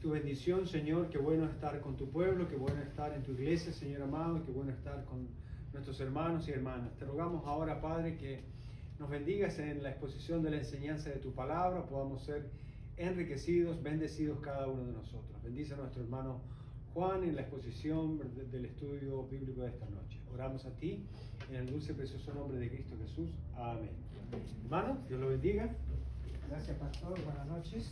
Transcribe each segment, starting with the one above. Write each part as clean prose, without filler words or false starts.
tu bendición, Señor. Qué bueno estar con tu pueblo, qué bueno estar en tu iglesia, Señor amado, qué bueno estar con nuestros hermanos y hermanas. Te rogamos ahora, Padre, que nos bendigas en la exposición de la enseñanza de tu palabra, podamos ser enriquecidos, bendecidos cada uno de nosotros. Bendice a nuestro hermano Juan en la exposición del estudio bíblico de esta noche. Oramos a ti en el dulce y precioso nombre de Cristo Jesús. Amén. Hermano, Dios lo bendiga. Gracias, pastor. Buenas noches.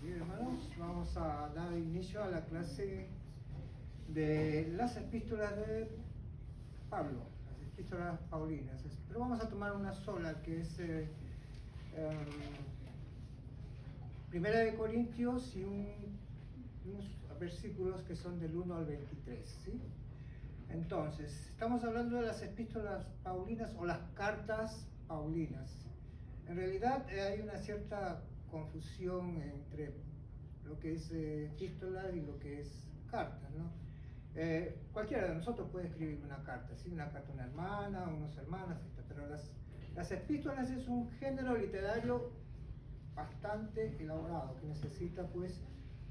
Bien, hermanos, vamos a dar inicio a la clase de las epístolas de Pablo, las epístolas paulinas. Pero vamos a tomar una sola, que es Primera de Corintios y unos versículos que son del 1 al 23, ¿sí? Entonces, estamos hablando de las epístolas paulinas o las cartas paulinas. En realidad hay una cierta confusión entre lo que es epístola y lo que es carta, ¿no? Cualquiera de nosotros puede escribir una carta, ¿sí? Una carta a una hermana, a unas hermanas, etc. Pero las epístolas es un género literario bastante elaborado, que necesita pues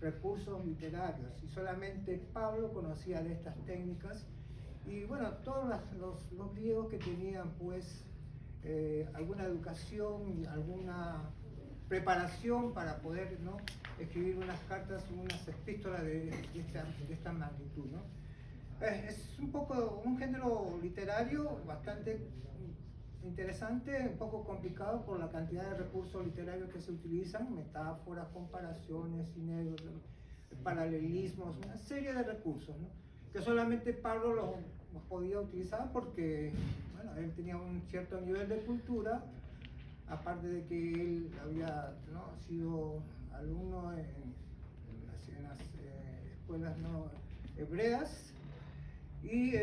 recursos literarios, y solamente Pablo conocía de estas técnicas. Y bueno, todos los griegos que tenían pues alguna educación y alguna preparación para poder, ¿no?, escribir unas cartas, unas epístolas de esta magnitud, ¿no? Es un poco un género literario bastante interesante, un poco complicado por la cantidad de recursos literarios que se utilizan, metáforas, comparaciones, sinédrios, paralelismos, una serie de recursos, ¿no?, que solamente Pablo los podía utilizar porque, bueno, él tenía un cierto nivel de cultura, aparte de que él había, ¿no?, sido alumno en las escuelas, ¿no?, hebreas, y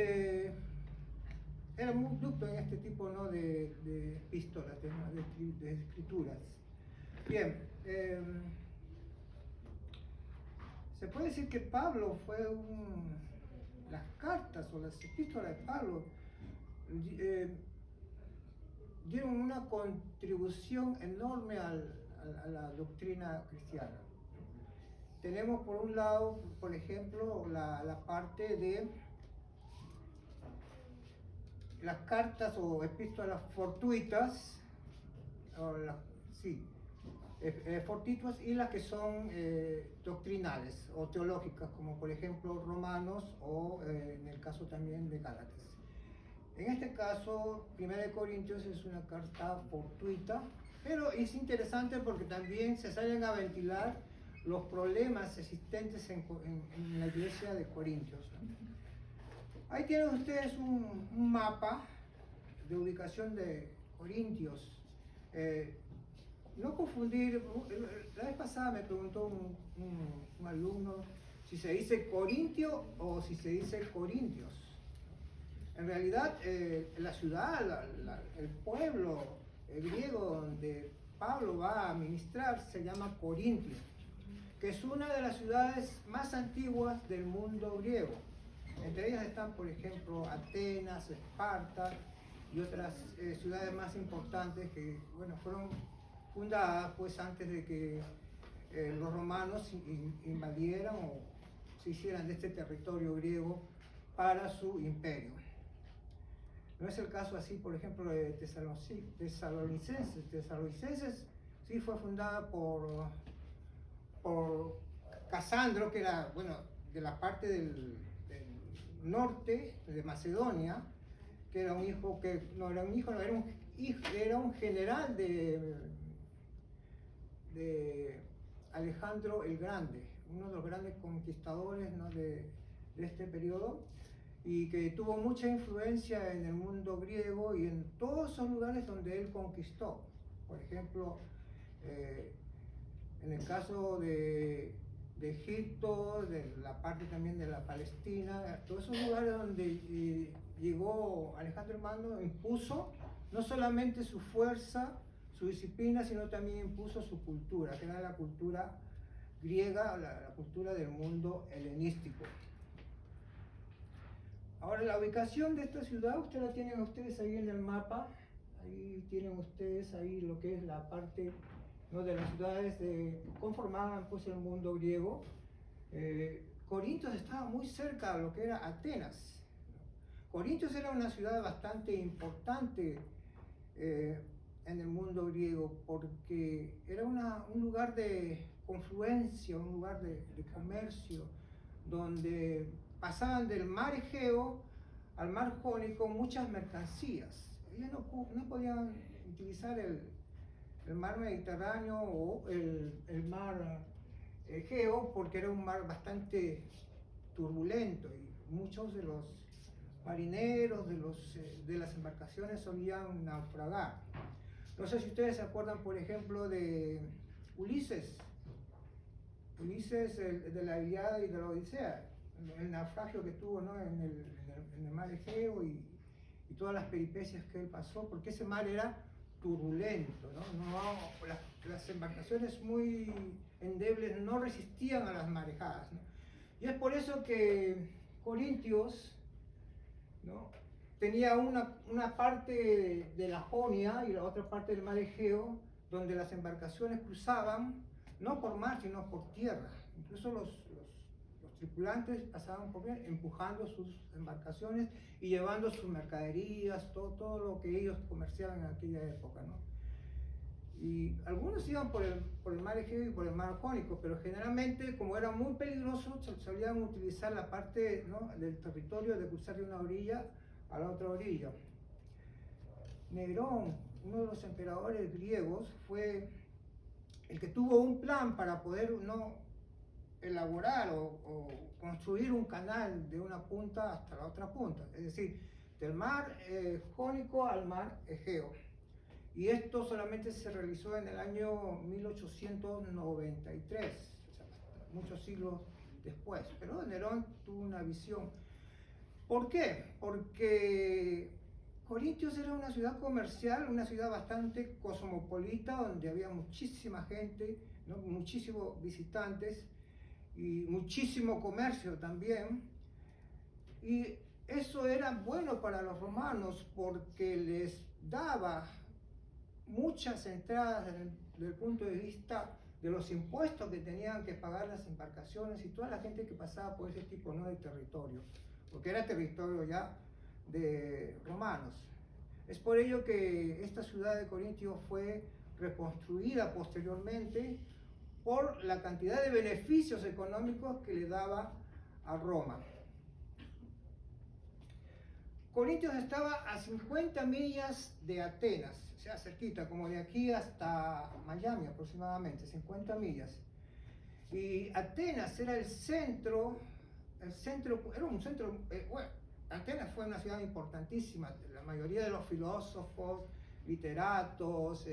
era muy ducto en este tipo, ¿no?, de epístolas, de escrituras. Bien, se puede decir que Pablo fue las cartas o las epístolas de Pablo dieron una contribución enorme a la doctrina cristiana. Tenemos por un lado, por ejemplo, la parte de las cartas o epístolas fortuitas, fortuitas, y las que son doctrinales o teológicas, como por ejemplo Romanos o en el caso también de Gálatas. En este caso, 1 Corintios es una carta fortuita, pero es interesante porque también se salen a ventilar los problemas existentes en la iglesia de Corintios, ¿no? Ahí tienen ustedes un mapa de ubicación de Corintios. No confundir, la vez pasada me preguntó un alumno si se dice Corintio o si se dice Corintios. En realidad, la ciudad, el pueblo griego donde Pablo va a ministrar se llama Corintio, que es una de las ciudades más antiguas del mundo griego. Entre ellas están, por ejemplo, Atenas, Esparta y otras ciudades más importantes que, bueno, fueron fundadas pues antes de que los romanos invadieran o se hicieran de este territorio griego para su imperio. No es el caso así, por ejemplo, de Tesalonicenses. Tesalonicenses sí fue fundada por Casandro, que era, bueno, de la parte del norte de Macedonia, que era un hijo que, no era un hijo, no, era un general de Alejandro el Grande, uno de los grandes conquistadores, ¿no?, de este periodo, y que tuvo mucha influencia en el mundo griego y en todos esos lugares donde él conquistó. Por ejemplo, en el caso de Egipto, de la parte también de la Palestina, todos esos lugares donde llegó Alejandro el Magno, impuso no solamente su fuerza, su disciplina, sino también impuso su cultura, que era la cultura griega, la cultura del mundo helenístico. Ahora la ubicación de esta ciudad, ustedes la tienen ustedes ahí en el mapa, ahí tienen ustedes ahí lo que es la parte, ¿no?, de las ciudades que conformaban pues el mundo griego. Corintios estaba muy cerca de lo que era Atenas. Corintios era una ciudad bastante importante en el mundo griego, porque era un lugar de confluencia, un lugar de comercio, donde pasaban del mar Egeo al mar Jónico muchas mercancías. Ellos no podían utilizar el mar Mediterráneo o el mar Egeo, porque era un mar bastante turbulento y muchos de los marineros de las embarcaciones solían naufragar. No sé si ustedes se acuerdan, por ejemplo, de Ulises, de la Ilíada y de la Odisea, el naufragio que tuvo, ¿no?, en el mar Egeo y todas las peripecias que él pasó, porque ese mar era turbulento, ¿no? Las embarcaciones muy endebles no resistían a las marejadas, ¿no? Y es por eso que Corintios, ¿no?, tenía una parte de la Jonia y la otra parte del mar Egeo, donde las embarcaciones cruzaban, no por mar, sino por tierra. Incluso los tripulantes pasaban por bien, empujando sus embarcaciones y llevando sus mercaderías, todo lo que ellos comerciaban en aquella época, ¿no? Y algunos iban por el mar Egeo y por el mar Jónico, pero generalmente, como era muy peligroso, solían utilizar la parte, ¿no?, del territorio de cruzar de una orilla a la otra orilla. Nerón, uno de los emperadores griegos, fue el que tuvo un plan para poder, ¿no?, elaborar o construir un canal de una punta hasta la otra punta, es decir, del mar Jónico al mar Egeo. Y esto solamente se realizó en el año 1893, o sea, muchos siglos después. Pero Nerón tuvo una visión. ¿Por qué? Porque Corintios era una ciudad comercial, una ciudad bastante cosmopolita, donde había muchísima gente, ¿no?, muchísimos visitantes y muchísimo comercio también. Y eso era bueno para los romanos porque les daba muchas entradas desde el punto de vista de los impuestos que tenían que pagar las embarcaciones y toda la gente que pasaba por ese tipo, ¿no?, de territorio, porque era territorio ya de romanos. Es por ello que esta ciudad de Corintio fue reconstruida posteriormente por la cantidad de beneficios económicos que le daba a Roma. Corintios estaba a 50 millas de Atenas, o sea, cerquita, como de aquí hasta Miami aproximadamente, 50 millas. Y Atenas era el centro, era un centro, bueno, Atenas fue una ciudad importantísima. La mayoría de los filósofos, literatos,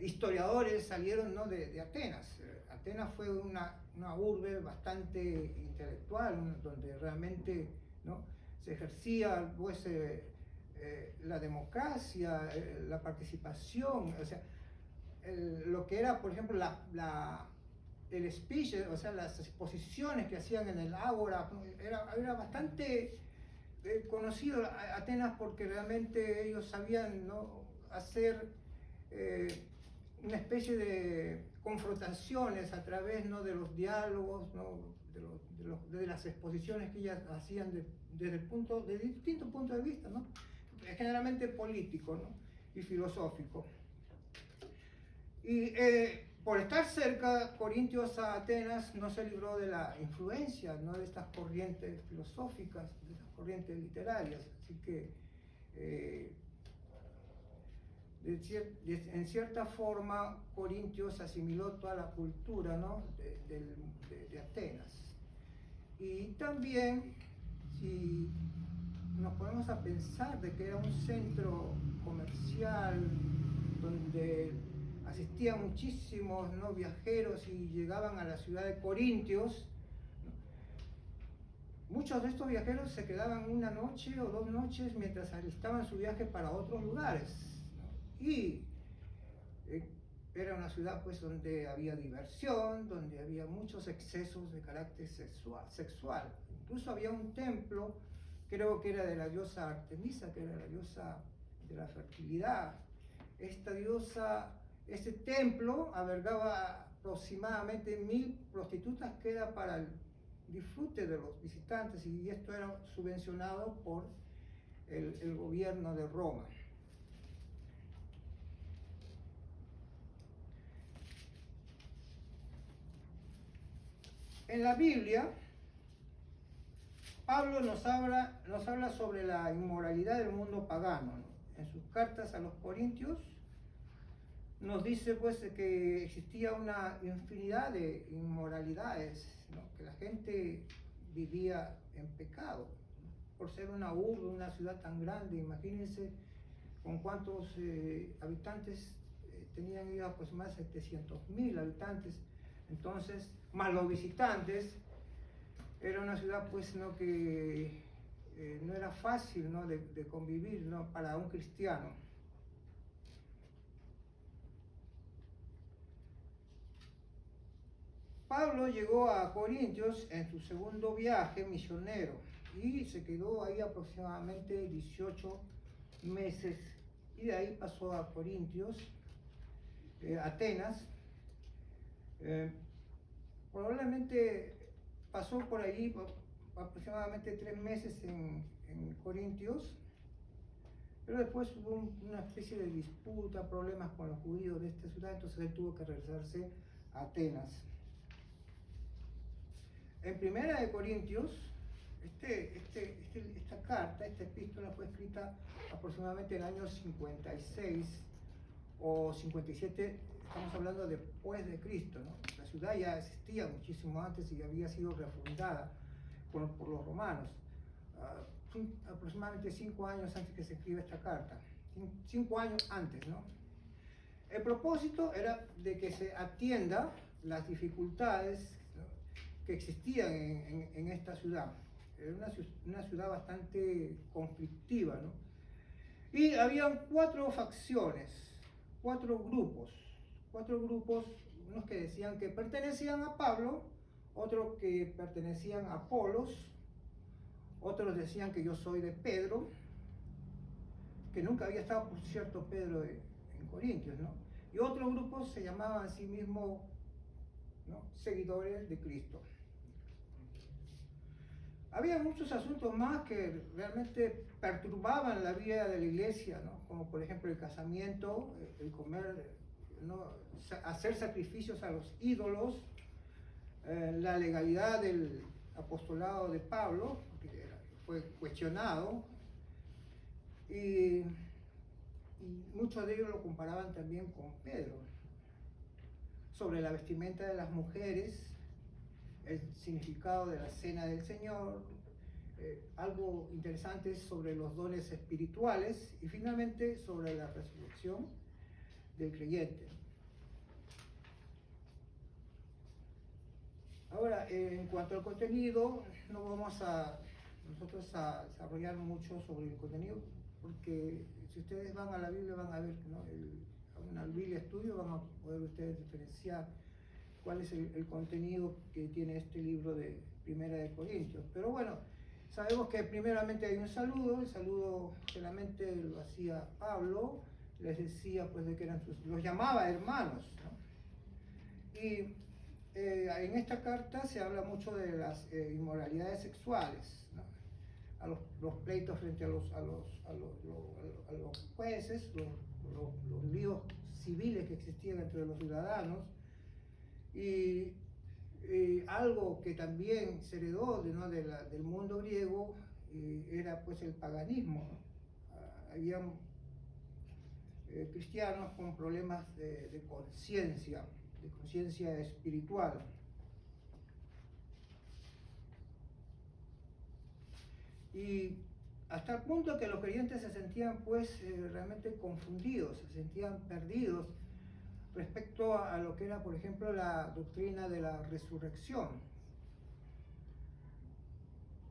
historiadores salieron, ¿no?, de Atenas. Atenas fue una urbe bastante intelectual, donde realmente, ¿no?, se ejercía pues, la democracia, la participación, o sea, lo que era, por ejemplo, el speech, o sea, las exposiciones que hacían en el Ágora, era bastante conocido Atenas porque realmente ellos sabían, ¿no?, hacer una especie de confrontaciones a través, ¿no?, de los diálogos, ¿no?, de las exposiciones que ellas hacían desde distintos puntos de vista, ¿no?, generalmente político, ¿no?, y filosófico. Y por estar cerca, Corintios a Atenas no se libró de la influencia, ¿no?, de estas corrientes filosóficas, de estas corrientes literarias. Así que, en cierta forma, Corintios asimiló toda la cultura, ¿no?, de Atenas. Y también, si nos ponemos a pensar de que era un centro comercial donde asistían muchísimos, ¿no?, viajeros y llegaban a la ciudad de Corintios, ¿no?, muchos de estos viajeros se quedaban una noche o 2 noches mientras alistaban su viaje para otros lugares, ¿no? Y era una ciudad pues donde había diversión, donde había muchos excesos de carácter sexual. Incluso había un templo creo que era de la diosa Artemisa, que era la diosa de la fertilidad. Esta diosa, este templo albergaba aproximadamente 1000 prostitutas, que era para el disfrute de los visitantes, y esto era subvencionado por el gobierno de Roma. En la Biblia, Pablo nos habla sobre la inmoralidad del mundo pagano, ¿no? En sus cartas a los Corintios nos dice pues que existía una infinidad de inmoralidades, ¿no? Que la gente vivía en pecado, ¿no? Por ser una urbe, una ciudad tan grande. Imagínense con cuántos habitantes tenían ellos, pues más de 700.000 habitantes. Entonces, más los visitantes, era una ciudad pues no que no era fácil, ¿no? de convivir, ¿no? Para un cristiano. Pablo llegó a Corintios en su segundo viaje misionero y se quedó ahí aproximadamente 18 meses, y de ahí pasó a Corintios, Atenas. Probablemente pasó por ahí aproximadamente 3 meses en Corintios, pero después hubo una especie de disputa, problemas con los judíos de esta ciudad, entonces él tuvo que regresarse a Atenas. En Primera de Corintios, esta carta, esta epístola fue escrita aproximadamente en el año 56 o 57, estamos hablando después de Cristo, ¿no? La ciudad ya existía muchísimo antes y había sido refundada por los romanos, aproximadamente 5 años antes que se escriba esta carta, 5 años antes, ¿no? El propósito era de que se atienda las dificultades, ¿no? que existían en esta ciudad. Era una ciudad bastante conflictiva, ¿no? Y habían 4 facciones, 4 grupos, unos que decían que pertenecían a Pablo, otros que pertenecían a Apolos, otros decían que yo soy de Pedro, que nunca había estado, por cierto, Pedro en Corintios, ¿no? Y otro grupo se llamaban a sí mismos, ¿no? Seguidores de Cristo. Había muchos asuntos más que realmente perturbaban la vida de la iglesia, ¿no? Como por ejemplo el casamiento, el comer, ¿no? Hacer sacrificios a los ídolos, la legalidad del apostolado de Pablo, que fue cuestionado, y muchos de ellos lo comparaban también con Pedro. Sobre la vestimenta de las mujeres, el significado de la cena del Señor, algo interesante sobre los dones espirituales, y finalmente sobre la resurrección del creyente. Ahora, en cuanto al contenido, no vamos a nosotros a desarrollar mucho sobre el contenido, porque si ustedes van a la Biblia van a ver, ¿no? En el Biblia Estudio van a poder ustedes diferenciar cuál es el contenido que tiene este libro de Primera de Corintios. Pero bueno, sabemos que primeramente hay un saludo, el saludo generalmente lo hacía Pablo, les decía pues de que los llamaba hermanos, ¿no? Y en esta carta se habla mucho de las inmoralidades sexuales, ¿no? A los pleitos frente a los jueces, los líos civiles que existían entre los ciudadanos, y algo que también se heredó del mundo griego era pues el paganismo, ¿no? Habían cristianos con problemas de conciencia espiritual. Y hasta el punto que los creyentes se sentían pues realmente confundidos, se sentían perdidos respecto a lo que era, por ejemplo, la doctrina de la resurrección.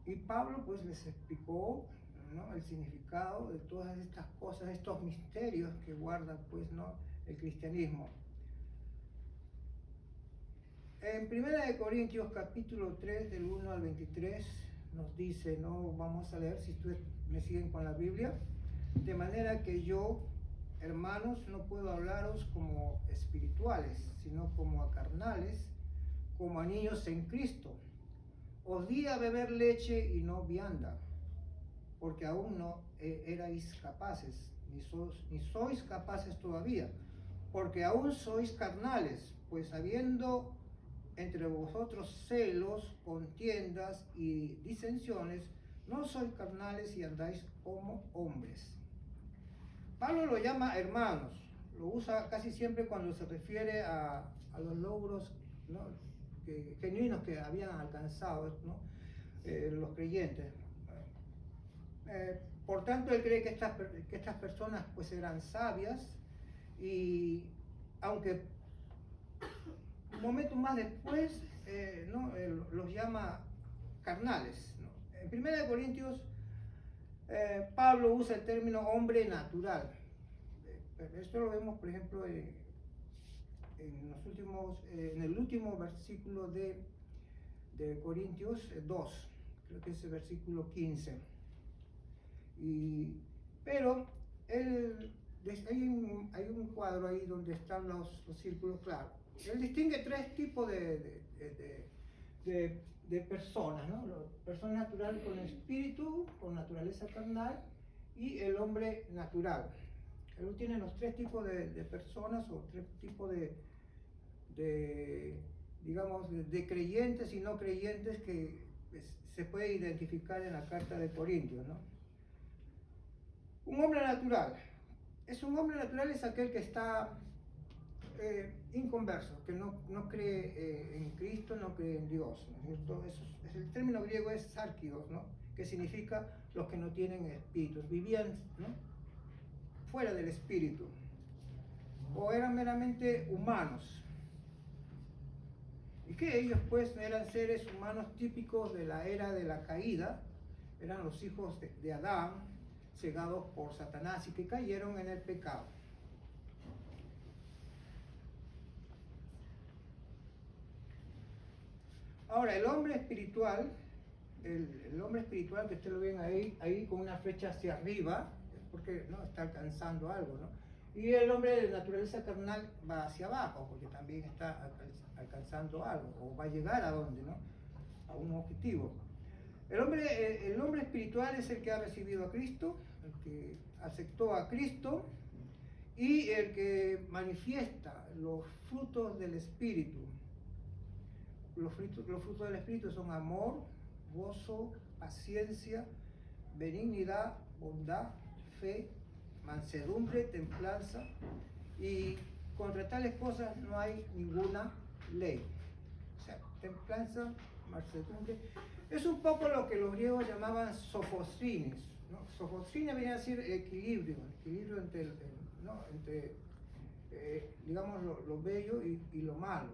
Y Pablo pues les explicó, ¿no? El significado de todas estas cosas, estos misterios que guarda pues, ¿no? El cristianismo. En 1 Corintios capítulo 3 del 1 al 23 nos dice, ¿no? Vamos a leer, si ustedes me siguen con la Biblia, de manera que yo, hermanos, no puedo hablaros como espirituales, sino como a carnales, como a niños en Cristo. Os di a beber leche y no vianda, porque aún no erais capaces, ni sois capaces todavía, porque aún sois carnales, pues habiendo entre vosotros celos, contiendas y disensiones, no sois carnales y andáis como hombres. Pablo lo llama hermanos, lo usa casi siempre cuando se refiere a los logros, ¿no?, genuinos que habían alcanzado, ¿no?, los creyentes. Por tanto, él cree que estas personas pues eran sabias, y aunque un momento más después ¿no?, los llama carnales, ¿no? En 1 Corintios Pablo usa el término hombre natural. Esto lo vemos, por ejemplo, en el último versículo de Corintios 2, creo que es el versículo 15. Pero hay un cuadro ahí donde están los círculos claros. Él distingue tres tipos de personas, ¿no? La persona natural con espíritu, con naturaleza carnal, y el hombre natural. Él tiene los tres tipos de personas, o tres tipos digamos, de creyentes y no creyentes que se puede identificar en la carta de Corintios, ¿no? Un hombre natural. Un hombre natural es aquel que está inconverso, que no cree en Cristo, no cree en Dios, ¿no? Entonces, el término griego es sarkios, ¿no?, que significa los que no tienen espíritu, vivían, ¿no?, fuera del espíritu, o eran meramente humanos, y que ellos pues eran seres humanos típicos de la era de la caída, eran los hijos de Adán, cegados por Satanás y que cayeron en el pecado. Ahora, el hombre espiritual, el hombre espiritual, que ustedes lo ven ahí con una flecha hacia arriba, es porque, ¿no?, está alcanzando algo, ¿no? Y el hombre de naturaleza carnal va hacia abajo, porque también está alcanzando algo, o va a llegar a dónde, ¿no?, a un objetivo. El hombre espiritual es el que ha recibido a Cristo, el que aceptó a Cristo, y el que manifiesta los frutos del Espíritu. Los frutos del Espíritu son amor, gozo, paciencia, benignidad, bondad, fe, mansedumbre, templanza, y contra tales cosas no hay ninguna ley. O sea, templanza, mansedumbre, es un poco lo que los griegos llamaban sofosines, ¿no? Sofosines viene a decir equilibrio entre, digamos, lo bello y lo malo,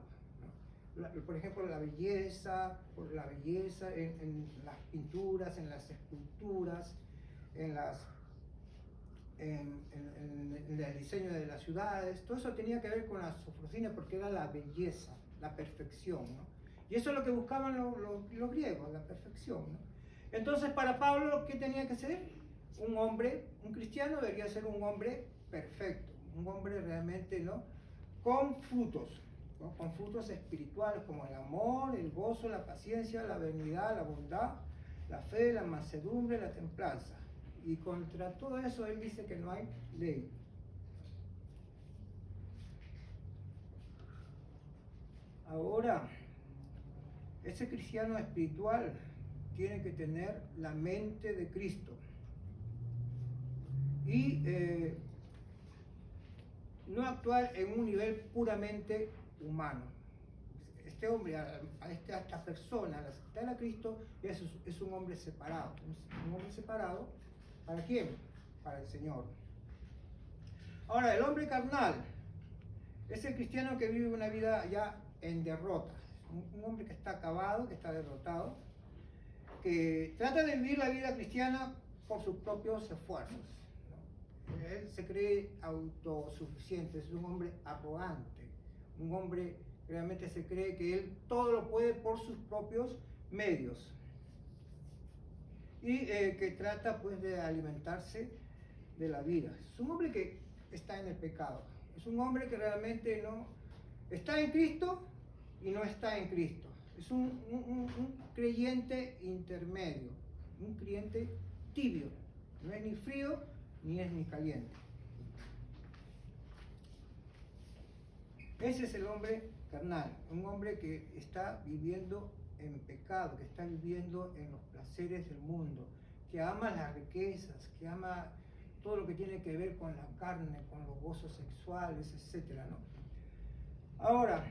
¿no? Por ejemplo, la belleza en las pinturas, en las esculturas, en el diseño de las ciudades. Todo eso tenía que ver con la sofosine, porque era la belleza, la perfección, ¿no? Y eso es lo que buscaban los griegos, la perfección, ¿no? Entonces, para Pablo, ¿qué tenía que ser? Un cristiano debería ser un hombre perfecto, un hombre realmente, ¿no?, con frutos, ¿no?, con frutos espirituales como el amor, el gozo, la paciencia, la benignidad, la bondad, la fe, la mansedumbre, la templanza. Y contra todo eso él dice que no hay ley. Ahora, ese cristiano espiritual tiene que tener la mente de Cristo y no actuar en un nivel puramente humano. Este hombre, a esta persona, al aceptar a Cristo, es un hombre separado. Un hombre separado, ¿para quién? Para el Señor. Ahora, el hombre carnal es el cristiano que vive una vida ya en derrota. Un hombre que está acabado, que está derrotado, que trata de vivir la vida cristiana por sus propios esfuerzos, ¿no? Él se cree autosuficiente, es un hombre arrogante, un hombre que realmente se cree que él todo lo puede por sus propios medios. y que trata pues de alimentarse de la vida. Es un hombre que está en el pecado, es un hombre que realmente no está en Cristo y no está en Cristo. Es un creyente intermedio, un creyente tibio, no es ni frío ni es ni caliente. Ese es el hombre carnal, un hombre que está viviendo en pecado, que está viviendo en los placeres del mundo, que ama las riquezas, que ama todo lo que tiene que ver con la carne, con los gozos sexuales, etc., ¿no? Ahora,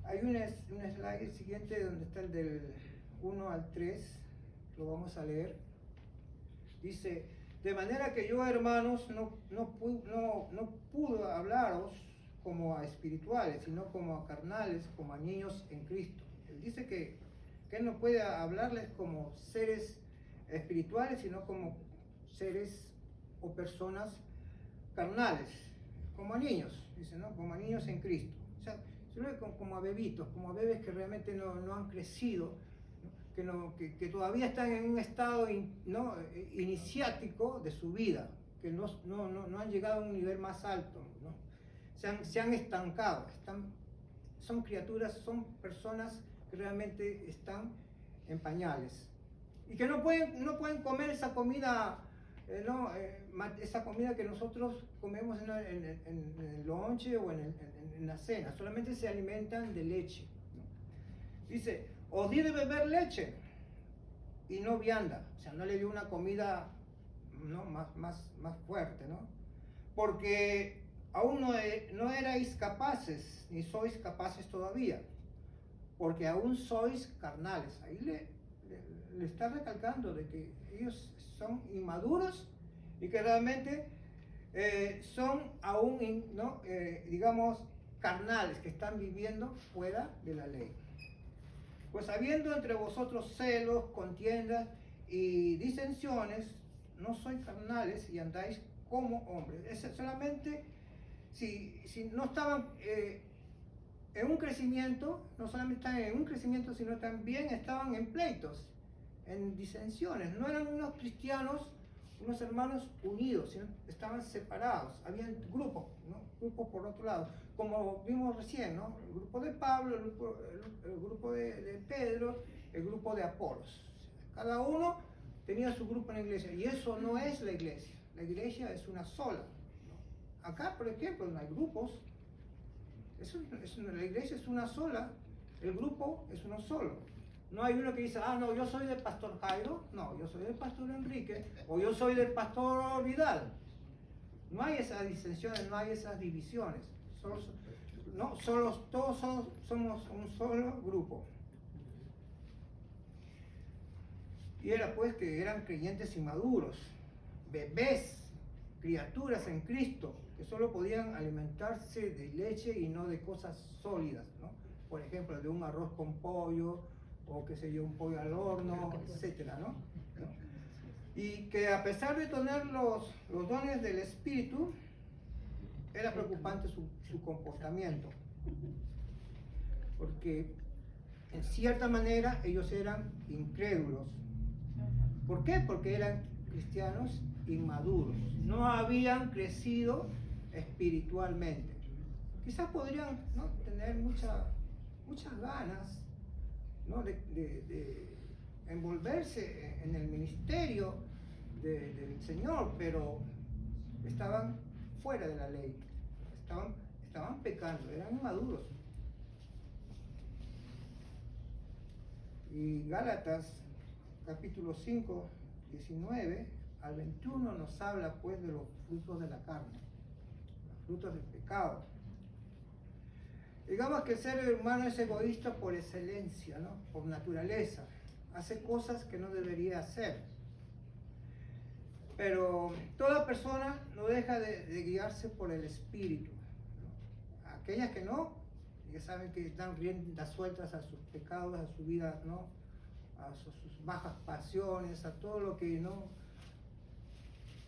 hay un slide siguiente donde está el del 1 al 3, lo vamos a leer. Dice, de manera que yo, hermanos, no puedo hablaros como a espirituales, sino como a carnales, como a niños en Cristo. Él dice que él no puede hablarles como seres espirituales, sino como seres o personas carnales, como a niños, dice, ¿no? Como a niños en Cristo. O sea, se lo ve como a bebitos, como a bebés que realmente no han crecido, ¿no? que todavía están en un estado iniciático de su vida, que no han llegado a un nivel más alto, ¿no? Se han estancado, son criaturas, son personas que realmente están en pañales y que no pueden comer esa comida, esa comida que nosotros comemos en el lonche o en la cena, solamente se alimentan de leche, ¿no? Dice, os di de beber leche y no vianda, o sea, no le dio una comida, ¿no? más fuerte, ¿no? Porque aún no erais capaces, ni sois capaces todavía, porque aún sois carnales. Ahí le está recalcando de que ellos son inmaduros y que realmente son aún, digamos, carnales, que están viviendo fuera de la ley. Pues habiendo entre vosotros celos, contiendas y disensiones, no sois carnales y andáis como hombres. Es solamente si no estaban en un crecimiento, no solamente estaban en un crecimiento, sino también estaban en pleitos, en disensiones. No eran unos cristianos, unos hermanos unidos, sino estaban separados. Habían grupos, ¿no? Grupos por otro lado, como vimos recién, ¿no? El grupo de Pablo, el grupo de Pedro, el grupo de Apolos. Cada uno tenía su grupo en la iglesia, y eso no es la iglesia. La iglesia es una sola, ¿no? Acá, por ejemplo, no hay grupos. La iglesia es una sola, el grupo es uno solo. No hay uno que dice, no, yo soy del pastor Jairo, no, yo soy del pastor Enrique, o yo soy del pastor Vidal. No hay esas disensiones, no hay esas divisiones. Todos somos un solo grupo. Y era pues que eran creyentes inmaduros, bebés, criaturas en Cristo, que solo podían alimentarse de leche y no de cosas sólidas, ¿no? Por ejemplo, de un arroz con pollo, o qué sé yo, un pollo al horno, etcétera, ¿no? Y que a pesar de tener los dones del Espíritu, era preocupante su comportamiento, porque en cierta manera ellos eran incrédulos. ¿Por qué? Porque eran cristianos inmaduros, no habían crecido espiritualmente. Quizás podrían, ¿no?, tener muchas ganas, ¿no?, de envolverse en el ministerio del Señor, pero estaban fuera de la ley, estaban pecando, eran inmaduros. Y Gálatas capítulo 5, 19 al 21 nos habla pues de los frutos de la carne, los frutos del pecado. Digamos que el ser humano es egoísta por excelencia, ¿no?, por naturaleza, hace cosas que no debería hacer. Pero toda persona no deja de guiarse por el Espíritu, ¿no? Aquellas que no, ya saben que dan riendas sueltas a sus pecados, a su vida, ¿no?, a sus bajas pasiones, a todo lo que no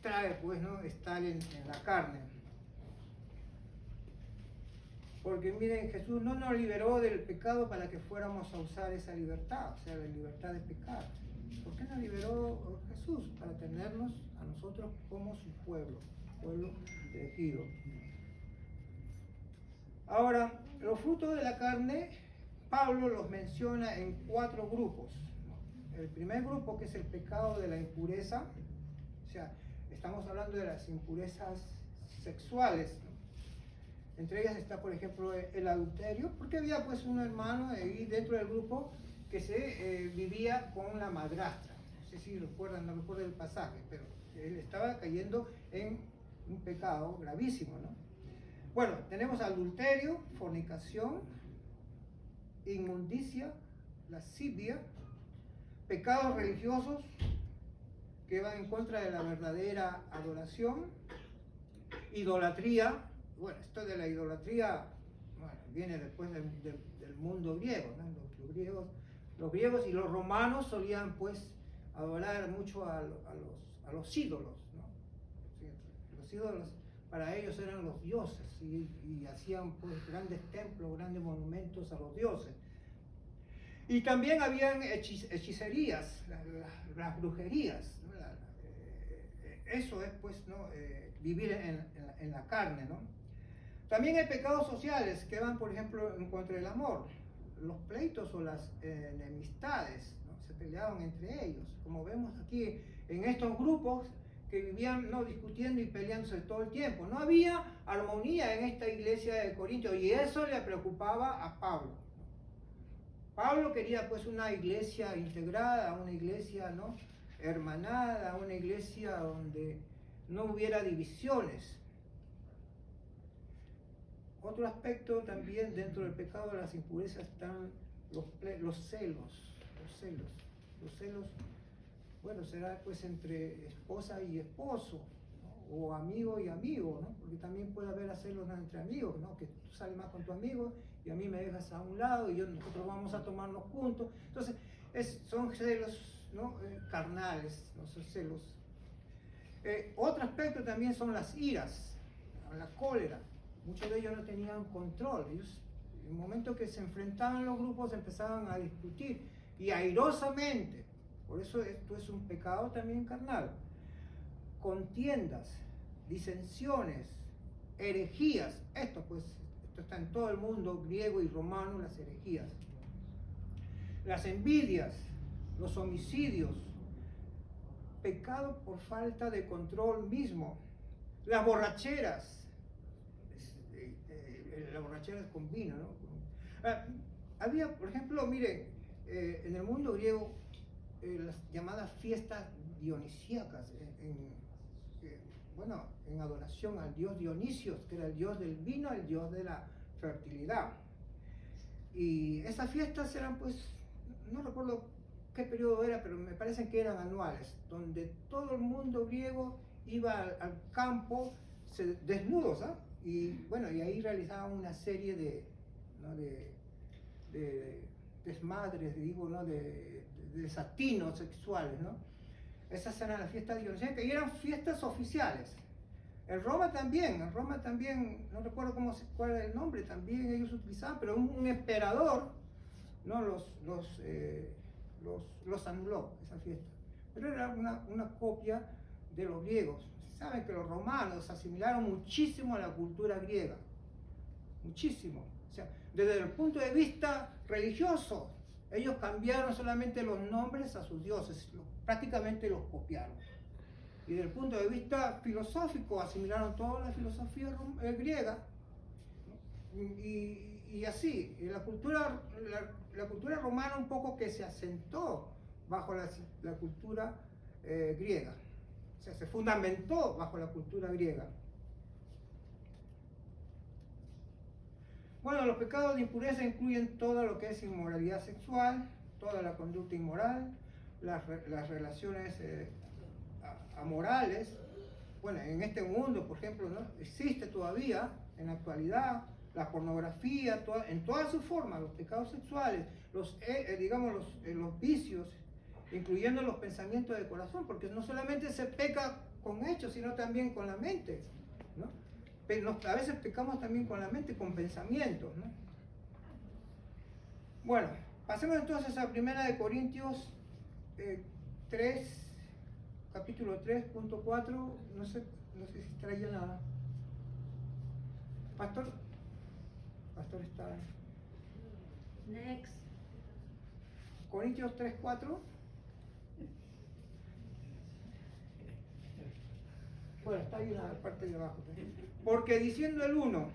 trae, pues, ¿no?, estar en la carne. Porque miren, Jesús no nos liberó del pecado para que fuéramos a usar esa libertad, o sea, la libertad de pecar. ¿Por qué nos liberó Jesús? Para tenernos a nosotros como su pueblo elegido. Ahora, los frutos de la carne, Pablo los menciona en 4 grupos. El primer grupo, que es el pecado de la impureza, o sea, estamos hablando de las impurezas sexuales, ¿no? Entre ellas está, por ejemplo, el adulterio, porque había pues un hermano ahí dentro del grupo que se vivía con la madrastra. No sé si recuerdan, no recuerdo el pasaje, pero él estaba cayendo en un pecado gravísimo, ¿no? Bueno, tenemos adulterio, fornicación, inmundicia, lascivia, pecados religiosos que van en contra de la verdadera adoración, idolatría. Bueno, esto de la idolatría, bueno, viene después del mundo griego, ¿no? Los griegos y los romanos solían pues adorar mucho a los ídolos, ¿no? Sí, los ídolos para ellos eran los dioses y hacían pues grandes templos, grandes monumentos a los dioses. Y también habían hechicerías, las brujerías, ¿no? Eso es pues, ¿no? Vivir en la carne, ¿no? También hay pecados sociales que van, por ejemplo, en contra del amor. Los pleitos o las enemistades, ¿no? Se peleaban entre ellos, como vemos aquí en estos grupos que vivían, ¿no?, discutiendo y peleándose todo el tiempo. No había armonía en esta iglesia de Corintios y eso le preocupaba a Pablo. Pablo quería pues una iglesia integrada, una iglesia, ¿no?, hermanada, una iglesia donde no hubiera divisiones. Otro aspecto también dentro del pecado de las impurezas están los celos. Los celos, bueno, será pues entre esposa y esposo, ¿no?, o amigo y amigo, ¿no? Porque también puede haber celos entre amigos, ¿no? Que tú sales más con tu amigo y a mí me dejas a un lado y nosotros vamos a tomarnos juntos. Entonces, son celos, ¿no?, carnales, ¿no? Son celos. Otro aspecto también son las iras, la cólera. Muchos de ellos no tenían control. Ellos, en el momento que se enfrentaban los grupos, empezaban a discutir y airosamente. Por eso esto es un pecado también carnal. Contiendas, disensiones, herejías. Esto está en todo el mundo griego y romano, las herejías. Las envidias, los homicidios, pecado por falta de control mismo. Las borracheras. La borrachera es con vino, ¿no? Había, por ejemplo, miren, en el mundo griego, las llamadas fiestas dionisíacas, en adoración al dios Dionisio, que era el dios del vino, el dios de la fertilidad. Y esas fiestas eran, pues, no recuerdo qué periodo era, pero me parece que eran anuales, donde todo el mundo griego iba al campo desnudos, ¿ah? Y bueno, y ahí realizaban una serie de desmadres, digo, ¿no?, de desatinos sexuales, ¿no? Esas eran las fiestas dionisíacas y eran fiestas oficiales. En Roma también, no recuerdo cuál era el nombre, también ellos utilizaban, pero un emperador, ¿no?, los anuló, esa fiesta. Pero era una copia de los griegos. Saben que los romanos asimilaron muchísimo a la cultura griega, muchísimo. O sea, desde el punto de vista religioso, ellos cambiaron solamente los nombres a sus dioses, prácticamente los copiaron. Y desde el punto de vista filosófico, asimilaron toda la filosofía griega, ¿no? Y así, la cultura romana un poco que se asentó bajo la cultura griega. O sea, se fundamentó bajo la cultura griega. Bueno, los pecados de impureza incluyen todo lo que es inmoralidad sexual, toda la conducta inmoral, las relaciones amorales. Bueno, en este mundo, por ejemplo, ¿no?, existe todavía, en la actualidad, la pornografía, en todas sus formas, los pecados sexuales, los vicios, incluyendo los pensamientos del corazón, porque no solamente se peca con hechos, sino también con la mente, ¿no? Pero a veces pecamos también con la mente, con pensamientos, ¿no? Bueno, pasemos entonces a 1 Corintios 3, capítulo 3.4, no sé si traía nada. Pastor está. Next. Corintios 3.4. Bueno, está ahí en la parte de abajo. Porque diciendo el uno,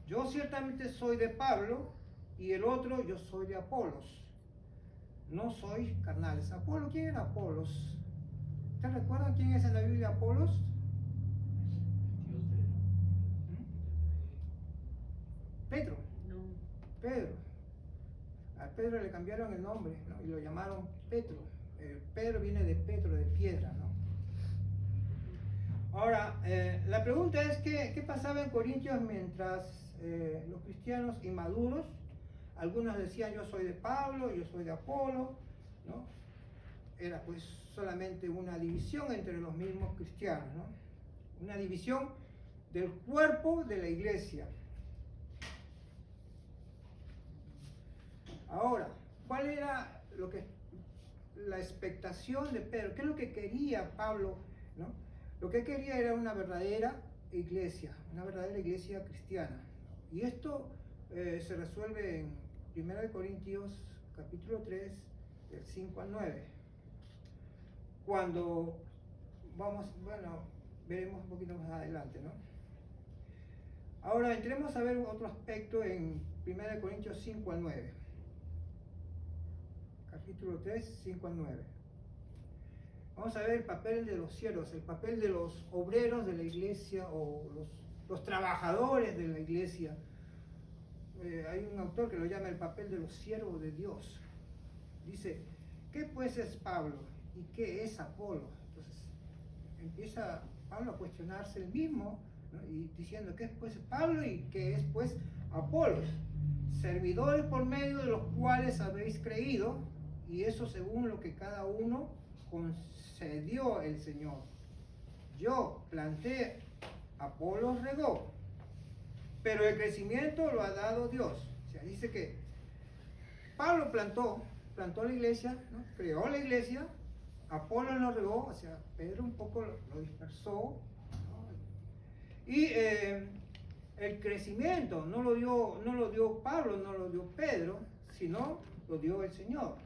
yo ciertamente soy de Pablo, y el otro, yo soy de Apolos. No sois carnales. ¿Apolo? ¿Quién era Apolos? ¿Ustedes recuerdan quién es en la Biblia Apolos? Pedro. No. Pedro. A Pedro le cambiaron el nombre, ¿no? Y lo llamaron Petro. Pedro viene de Petro, de piedra, ¿no? Ahora, la pregunta es ¿qué pasaba en Corintios mientras los cristianos inmaduros, algunos decían yo soy de Pablo, yo soy de Apolo, ¿no? Era pues solamente una división entre los mismos cristianos, ¿no? Una división del cuerpo de la iglesia. Ahora, ¿cuál era la expectación de Pedro? ¿Qué es lo que quería Pablo, ¿no? Lo que quería era una verdadera iglesia cristiana. Y esto se resuelve en 1 Corintios capítulo 3, del 5 al 9. Cuando veremos un poquito más adelante, ¿no? Ahora entremos a ver otro aspecto en 1 Corintios 5 al 9. Capítulo 3, 5 al 9. Vamos a ver el papel de los siervos, el papel de los obreros de la iglesia o los trabajadores de la iglesia. Hay un autor que lo llama el papel de los siervos de Dios. Dice, ¿qué pues es Pablo y qué es Apolo? Entonces empieza Pablo a cuestionarse él mismo, ¿no? Y diciendo, ¿qué es pues Pablo y qué es pues Apolos? Servidores por medio de los cuales habéis creído, y eso según lo que cada uno concedió el Señor. Yo planté, Apolos regó, pero el crecimiento lo ha dado Dios. O sea, dice que Pablo plantó la iglesia, ¿no? Creó la iglesia, Apolos lo regó, o sea, Pedro un poco lo dispersó, ¿no? Y el crecimiento no lo dio Pablo, no lo dio Pedro, sino lo dio el Señor.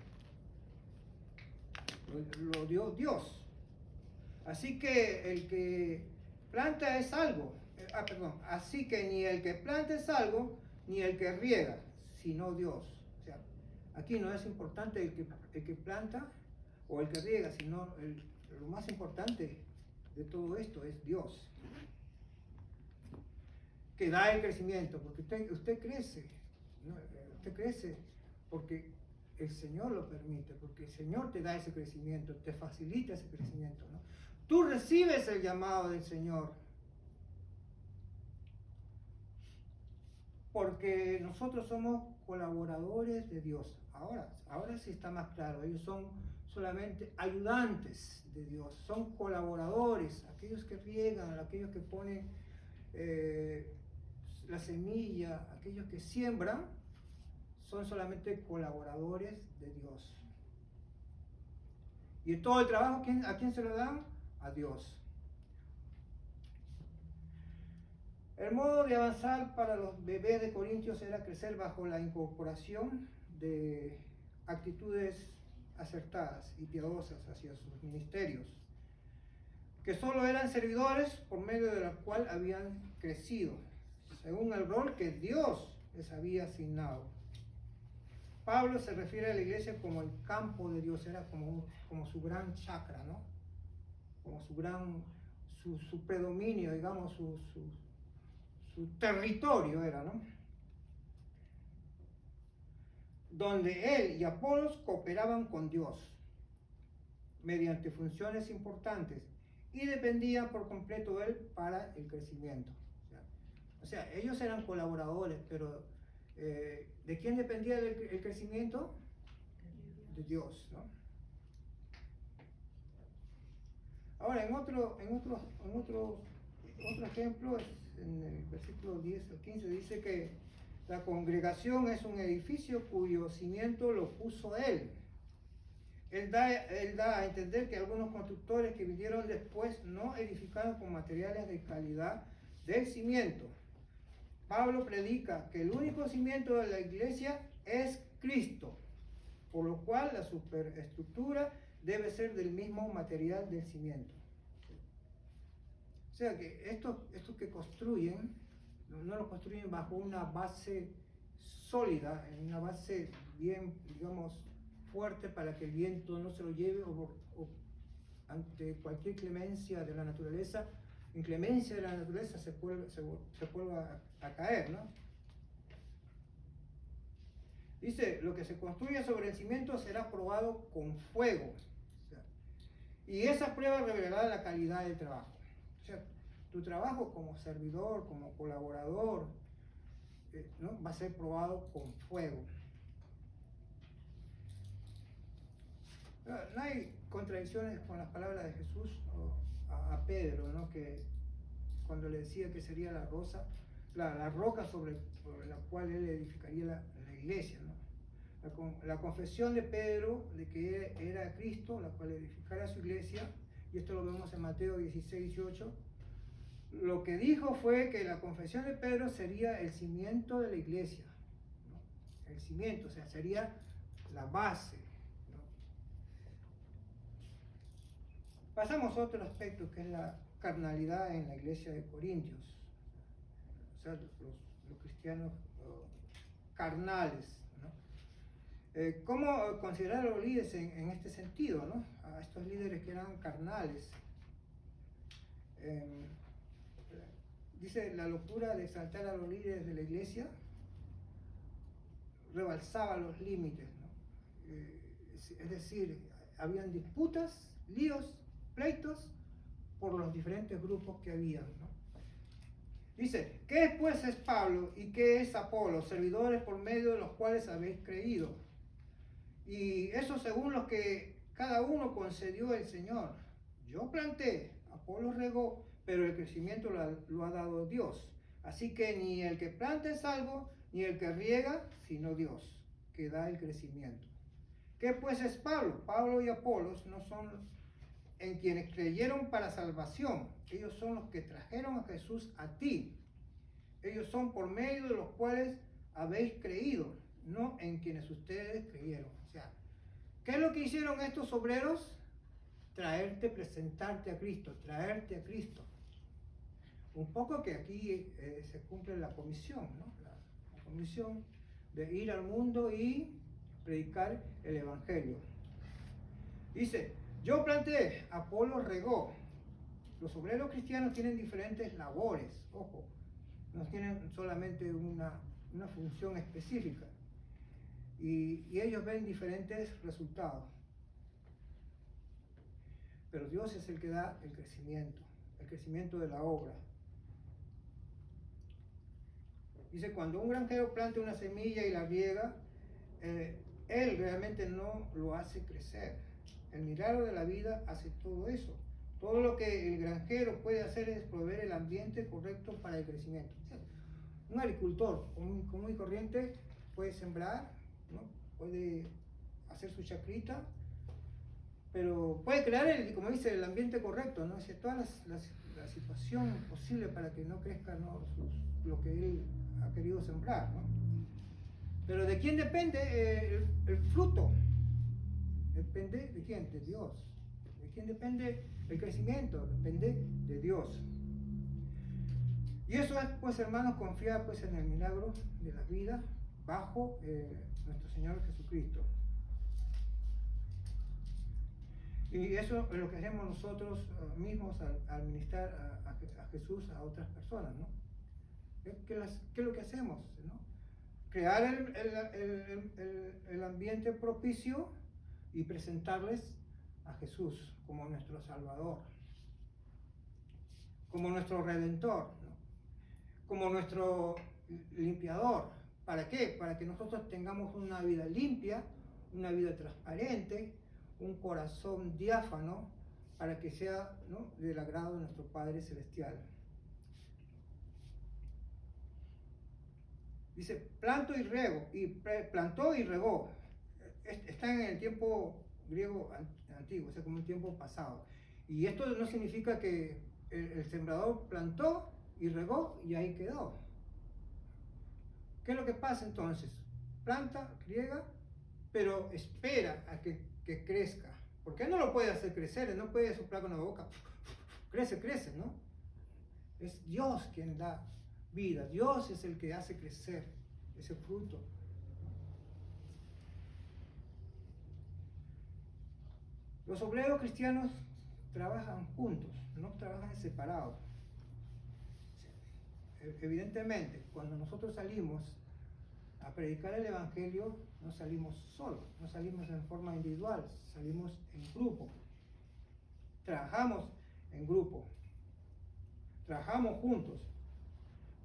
Lo dio Dios. Así que el que planta es algo. Así que ni el que planta es algo, ni el que riega, sino Dios. O sea, aquí no es importante el que planta o el que riega, sino lo más importante de todo esto es Dios, que da el crecimiento, porque usted crece, ¿no? Usted crece porque el Señor lo permite, porque el Señor te da ese crecimiento, te facilita ese crecimiento, ¿no? Tú recibes el llamado del Señor, porque nosotros somos colaboradores de Dios. Ahora sí está más claro, ellos son solamente ayudantes de Dios, son colaboradores, aquellos que riegan, aquellos que ponen la semilla, aquellos que siembran, son solamente colaboradores de Dios. Y todo el trabajo, ¿a quién se lo dan? A Dios. El modo de avanzar para los bebés de Corintios era crecer bajo la incorporación de actitudes acertadas y piadosas hacia sus ministerios, que solo eran servidores por medio de la cual habían crecido, según el rol que Dios les había asignado. Pablo se refiere a la iglesia como el campo de Dios, era como su gran chacra, ¿no? Como su predominio, digamos, su territorio era, ¿no? Donde él y Apolos cooperaban con Dios mediante funciones importantes y dependían por completo de él para el crecimiento. O sea, ellos eran colaboradores, pero ¿de quién dependía el crecimiento? De Dios, ¿no? Ahora, en otro ejemplo, en el versículo 10 al 15, dice que la congregación es un edificio cuyo cimiento lo puso él. él da a entender que algunos constructores que vinieron después no edificaron con materiales de calidad del cimiento. Pablo predica que el único cimiento de la iglesia es Cristo, por lo cual la superestructura debe ser del mismo material del cimiento. O sea que estos que construyen, no lo construyen bajo una base sólida, en una base bien, digamos, fuerte para que el viento no se lo lleve o ante cualquier inclemencia de la naturaleza se vuelva a caer, ¿no? Dice, lo que se construye sobre el cimiento será probado con fuego. O sea, y esa prueba revelará la calidad del trabajo. O sea, tu trabajo como servidor, como colaborador, ¿no? Va a ser probado con fuego. No hay contradicciones con las palabras de Jesús a Pedro, ¿no? Que cuando le decía que sería la roca sobre la cual él edificaría la iglesia, ¿no? La confesión de Pedro de que era Cristo, la cual edificara su iglesia, y esto lo vemos en Mateo 16, 18, lo que dijo fue que la confesión de Pedro sería el cimiento de la iglesia, ¿no? El cimiento, o sea, sería la base, ¿no? Pasamos a otro aspecto que es la carnalidad en la iglesia de Corintios, o sea, los cristianos carnales, ¿no? ¿Cómo considerar a los líderes en este sentido, ¿no? A estos líderes que eran carnales. Dice, la locura de exaltar a los líderes de la iglesia rebalsaba los límites, ¿no? Es decir, habían disputas, líos, pleitos por los diferentes grupos que habían, ¿no? Dice, ¿qué pues es Pablo y qué es Apolo? Servidores por medio de los cuales habéis creído. Y eso según los que cada uno concedió el Señor. Yo planté, Apolo regó, pero el crecimiento lo ha dado Dios. Así que ni el que planta es salvo, ni el que riega, sino Dios, que da el crecimiento. ¿Qué pues es Pablo? Pablo y Apolos no son en quienes creyeron para salvación. Ellos son los que trajeron a Jesús a ti. Ellos son por medio de los cuales habéis creído, no en quienes ustedes creyeron. O sea, ¿qué es lo que hicieron estos obreros? Traerte, presentarte a Cristo, traerte a Cristo. Un poco que aquí se cumple la comisión, ¿no? La comisión de ir al mundo y predicar el Evangelio. Dice, yo planté, Apolo regó. Los obreros cristianos tienen diferentes labores, ojo, no tienen solamente una función específica. Y ellos ven diferentes resultados. Pero Dios es el que da el crecimiento de la obra. Dice, cuando un granjero planta una semilla y la riega, él realmente no lo hace crecer. El milagro de la vida hace todo eso. Todo lo que el granjero puede hacer es proveer el ambiente correcto para el crecimiento. O sea, un agricultor común y corriente puede sembrar, ¿no? Puede hacer su chacrita, pero puede crear, como dice, el ambiente correcto, ¿no? O sea, toda la situación posible para que no crezca, ¿no? Lo que él ha querido sembrar, ¿no? Pero ¿de quién depende el fruto? Depende de quién, de Dios. ¿De quién depende el crecimiento? Depende de Dios. Y eso es, pues, hermanos, confiar, pues, en el milagro de la vida bajo nuestro Señor Jesucristo. Y eso es lo que hacemos nosotros mismos al ministrar a Jesús a otras personas, ¿no? ¿Qué es lo que hacemos, ¿no? Crear el ambiente propicio y presentarles a Jesús como nuestro Salvador, como nuestro Redentor, ¿no? Como nuestro limpiador. ¿Para qué? Para que nosotros tengamos una vida limpia, una vida transparente, un corazón diáfano, para que sea, ¿no?, del agrado de nuestro Padre Celestial. Dice, planto y riego, y plantó y regó. Están en el tiempo griego antiguo, o sea, como un tiempo pasado. Y esto no significa que el sembrador plantó y regó y ahí quedó. ¿Qué es lo que pasa entonces? Planta, riega, pero espera a que crezca. Porque él no lo puede hacer crecer, él no puede soplar con la boca. Crece, ¿no? Es Dios quien da vida, Dios es el que hace crecer ese fruto. Los obreros cristianos trabajan juntos, no trabajan separados. Evidentemente, cuando nosotros salimos a predicar el Evangelio, no salimos solos, no salimos en forma individual, salimos en grupo. Trabajamos en grupo, trabajamos juntos,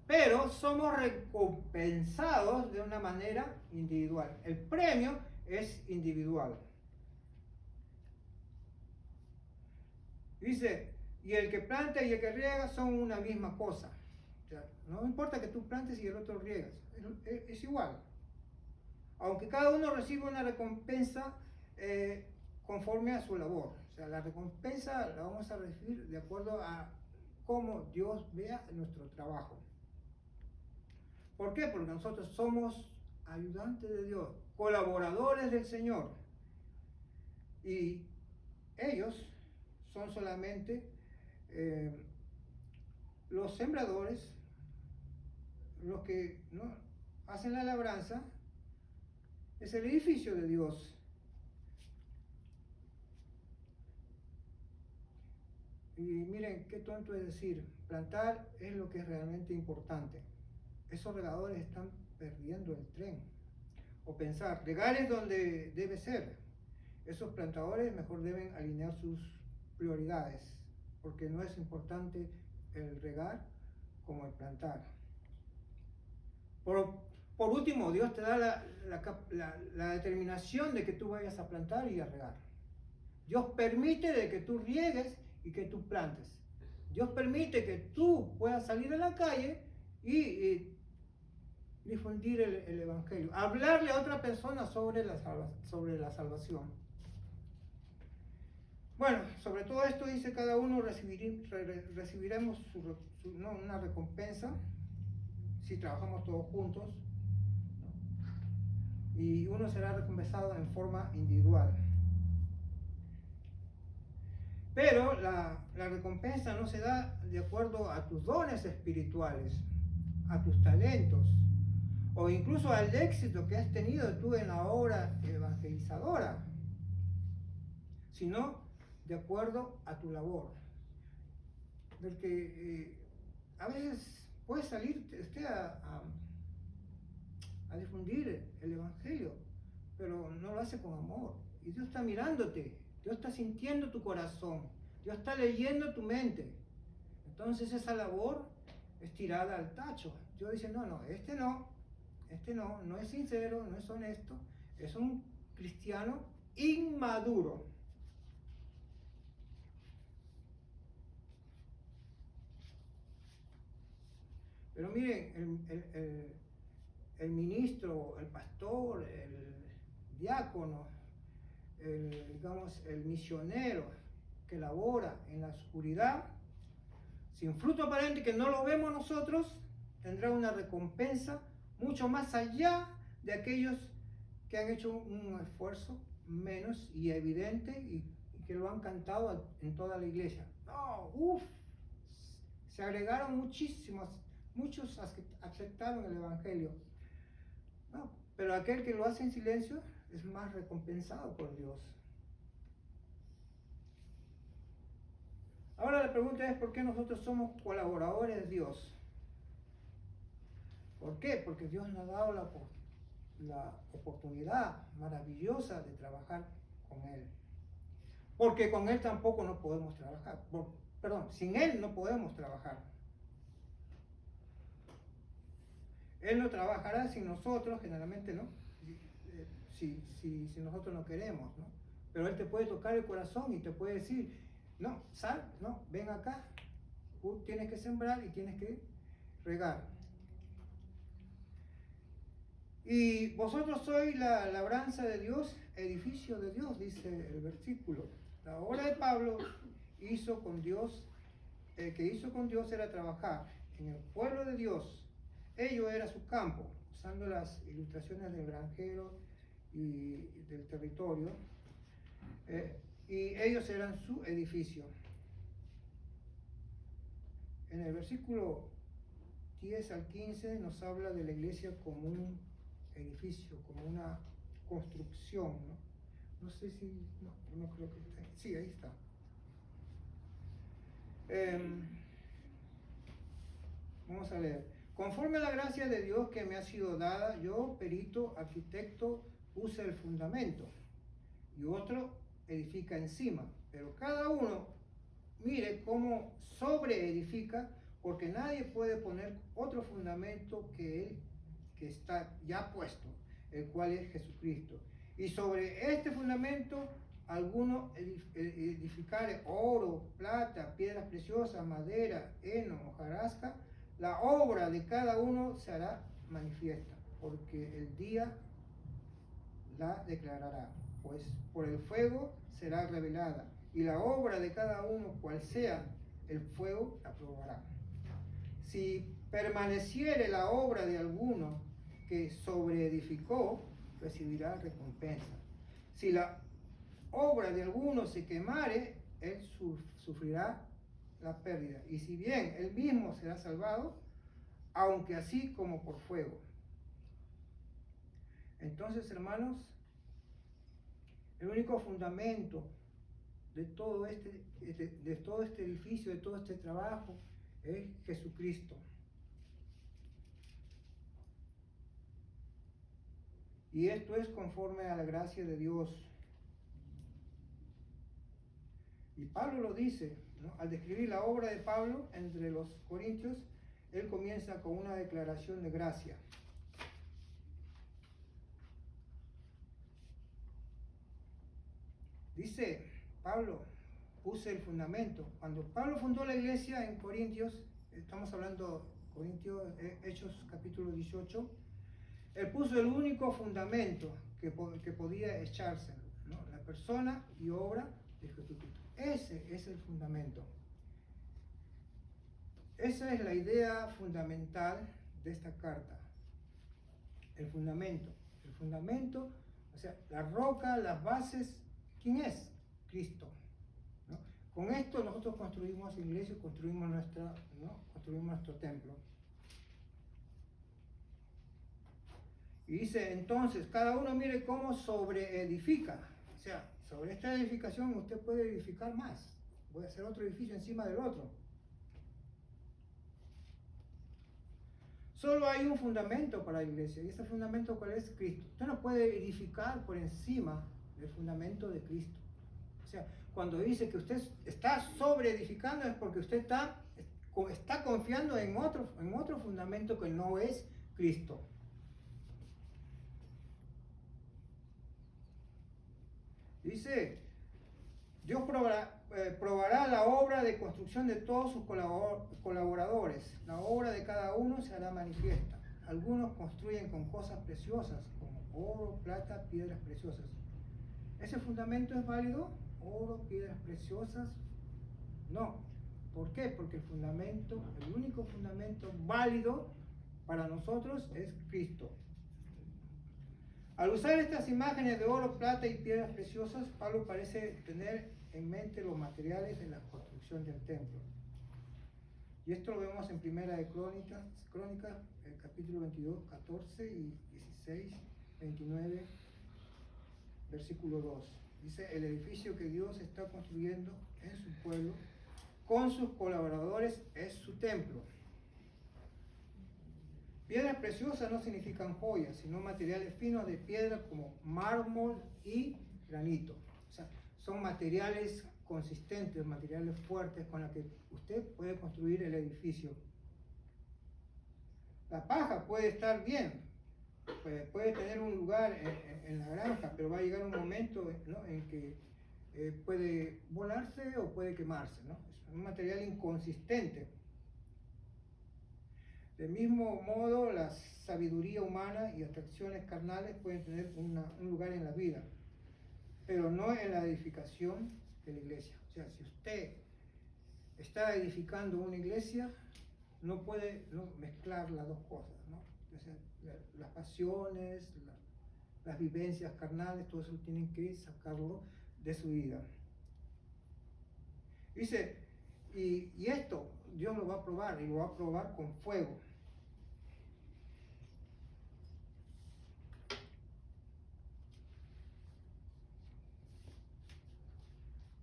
pero somos recompensados de una manera individual. El premio es individual. Dice, y el que planta y el que riega son una misma cosa. O sea, no importa que tú plantes y el otro riegas, es igual. Aunque cada uno recibe una recompensa conforme a su labor. O sea, la recompensa la vamos a recibir de acuerdo a cómo Dios vea nuestro trabajo. ¿Por qué? Porque nosotros somos ayudantes de Dios, colaboradores del Señor. Y ellos son solamente los sembradores, los que ¿no? hacen la labranza, es el edificio de Dios. Y miren, qué tonto es decir, plantar es lo que es realmente importante. Esos regadores están perdiendo el tren. O pensar, regar es donde debe ser. Esos plantadores mejor deben alinear sus prioridades, porque no es importante el regar como el plantar. Por último, Dios te da la determinación de que tú vayas a plantar y a regar. Dios permite de que tú riegues y que tú plantes. Dios permite que tú puedas salir a la calle y difundir el Evangelio, hablarle a otra persona sobre la salvación. Bueno, sobre todo esto dice cada uno recibiremos una recompensa si trabajamos todos juntos, ¿no? Y uno será recompensado en forma individual. Pero la recompensa no se da de acuerdo a tus dones espirituales, a tus talentos, o incluso al éxito que has tenido tú en la obra evangelizadora, sino de acuerdo a tu labor. Del que a veces puedes salir a difundir el Evangelio, pero no lo hace con amor. Y Dios está mirándote, Dios está sintiendo tu corazón, Dios está leyendo tu mente. Entonces esa labor es tirada al tacho. Dios dice, no es sincero, no es honesto, es un cristiano inmaduro. Pero miren, el ministro, el pastor, el diácono, el misionero que labora en la oscuridad, sin fruto aparente que no lo vemos nosotros, tendrá una recompensa mucho más allá de aquellos que han hecho un esfuerzo menos y evidente y que lo han cantado en toda la iglesia. Se agregaron muchos aceptaron el Evangelio. No, pero aquel que lo hace en silencio es más recompensado por Dios. Ahora la pregunta es, ¿por qué nosotros somos colaboradores de Dios? ¿Por qué? Porque Dios nos ha dado la oportunidad maravillosa de trabajar con Él. Porque con Él tampoco no podemos trabajar. Sin Él no podemos trabajar. Él no trabajará sin nosotros, generalmente, ¿no? Si nosotros no queremos, ¿no? Pero Él te puede tocar el corazón y te puede decir, no, ven acá, tú tienes que sembrar y tienes que regar. Y vosotros sois la labranza de Dios, edificio de Dios, dice el versículo. La obra de Pablo hizo con Dios, que hizo con Dios era trabajar en el pueblo de Dios. Ello era su campo, usando las ilustraciones del granjero y del territorio. Y ellos eran su edificio. En el versículo 10 al 15 nos habla de la iglesia como un edificio, como una construcción, ¿no? No sé si, no creo que esté. Sí, ahí está. Vamos a leer. Conforme a la gracia de Dios que me ha sido dada, yo, perito, arquitecto, puse el fundamento y otro edifica encima. Pero cada uno mire cómo sobreedifica, porque nadie puede poner otro fundamento que él que está ya puesto, el cual es Jesucristo. Y sobre este fundamento alguno edificare oro, plata, piedras preciosas, madera, heno, hojarasca, la obra de cada uno se hará manifiesta, porque el día la declarará, pues por el fuego será revelada, y la obra de cada uno, cual sea, el fuego la probará. Si permaneciere la obra de alguno que sobreedificó, recibirá recompensa. Si la obra de alguno se quemare, él sufrirá la pérdida. Y si bien él mismo será salvado, aunque así como por fuego. Entonces, hermanos, el único fundamento de todo este edificio, de todo este trabajo, es Jesucristo. Y esto es conforme a la gracia de Dios. Y Pablo lo dice, ¿no? Al describir la obra de Pablo entre los corintios, él comienza con una declaración de gracia. Dice Pablo, puse el fundamento. Cuando Pablo fundó la iglesia en Corintios, estamos hablando Corintios, Hechos capítulo 18, él puso el único fundamento que podía echarse, ¿no? La persona y obra de Jesucristo. Ese es el fundamento. Esa es la idea fundamental de esta carta. El fundamento. El fundamento, o sea, la roca, las bases, ¿quién es? Cristo, ¿no? Con esto nosotros construimos iglesia, construimos nuestro templo. Y dice, entonces, cada uno mire cómo sobreedifica. O sea, sobre esta edificación usted puede edificar más. Voy a hacer otro edificio encima del otro. Solo hay un fundamento para la iglesia. ¿Y ese fundamento cuál es? Cristo. Usted no puede edificar por encima del fundamento de Cristo. O sea, cuando dice que usted está sobreedificando es porque usted está confiando en otro fundamento que no es Cristo. Dice, Dios probará la obra de construcción de todos sus colaboradores. La obra de cada uno se hará manifiesta. Algunos construyen con cosas preciosas, como oro, plata, piedras preciosas. ¿Ese fundamento es válido? Oro, piedras preciosas. No. ¿Por qué? Porque el único fundamento válido para nosotros es Cristo. Al usar estas imágenes de oro, plata y piedras preciosas, Pablo parece tener en mente los materiales de la construcción del templo. Y esto lo vemos en Primera de Crónicas, el capítulo 22, 14 y 16, 29, versículo 2. Dice, el edificio que Dios está construyendo en su pueblo, con sus colaboradores, es su templo. Piedras preciosas no significan joyas, sino materiales finos de piedra como mármol y granito. O sea, son materiales consistentes, materiales fuertes con los que usted puede construir el edificio. La paja puede estar bien, puede tener un lugar en la granja, pero va a llegar un momento, ¿no?, en que puede volarse o puede quemarse, ¿no? Es un material inconsistente. Del mismo modo, la sabiduría humana y atracciones carnales pueden tener un lugar en la vida, pero no en la edificación de la iglesia. O sea, si usted está edificando una iglesia, no puede mezclar las dos cosas, ¿no? O sea, las pasiones, las vivencias carnales, todo eso tienen que sacarlo de su vida. Dice, y esto Dios lo va a probar, y lo va a probar con fuego.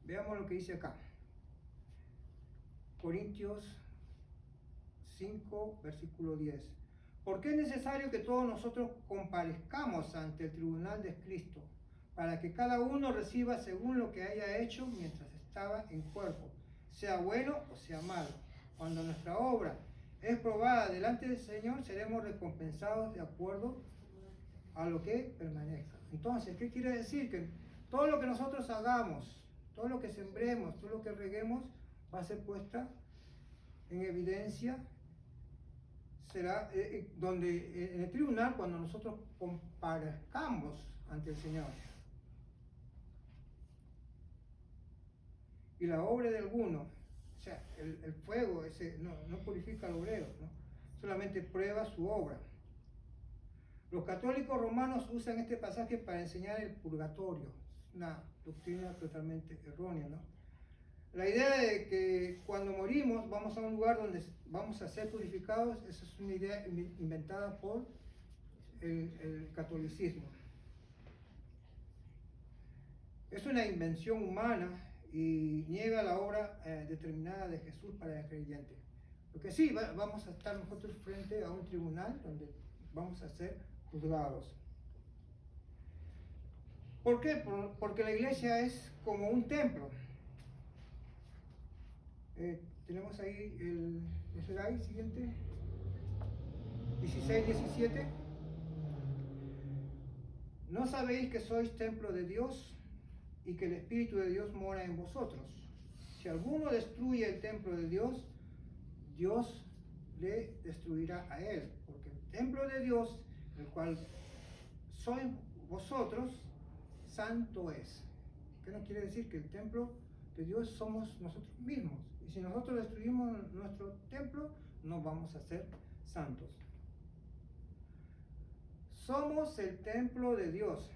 Veamos lo que dice acá. Corintios 5, versículo 10. Porque es necesario que todos nosotros comparezcamos ante el tribunal de Cristo, para que cada uno reciba según lo que haya hecho mientras estaba en cuerpo, sea bueno o sea malo. Cuando nuestra obra es probada delante del Señor, seremos recompensados de acuerdo a lo que permanezca. Entonces, ¿qué quiere decir? Que todo lo que nosotros hagamos, todo lo que sembremos, todo lo que reguemos, va a ser puesta en evidencia. Será donde en el tribunal, cuando nosotros comparezcamos ante el Señor. Y la obra de alguno, o sea, el fuego ese no purifica al obrero, ¿no? Solamente prueba su obra. Los católicos romanos usan este pasaje para enseñar el purgatorio, una doctrina totalmente errónea, ¿no? La idea de que cuando morimos vamos a un lugar donde vamos a ser purificados, esa es una idea inventada por el catolicismo. Es una invención humana y niega la obra determinada de Jesús para el creyente. Porque sí, vamos a estar nosotros frente a un tribunal donde vamos a ser juzgados. ¿Por qué? Porque la iglesia es como un templo. Tenemos ahí el slide siguiente, 16-17. ¿No sabéis que sois templo de Dios y que el Espíritu de Dios mora en vosotros? Si alguno destruye el templo de Dios, Dios le destruirá a él, porque el templo de Dios, el cual sois vosotros, santo es. ¿Qué nos quiere decir? Que el templo de Dios somos nosotros mismos. Y si nosotros destruimos nuestro templo, no vamos a ser santos. Somos el templo de Dios.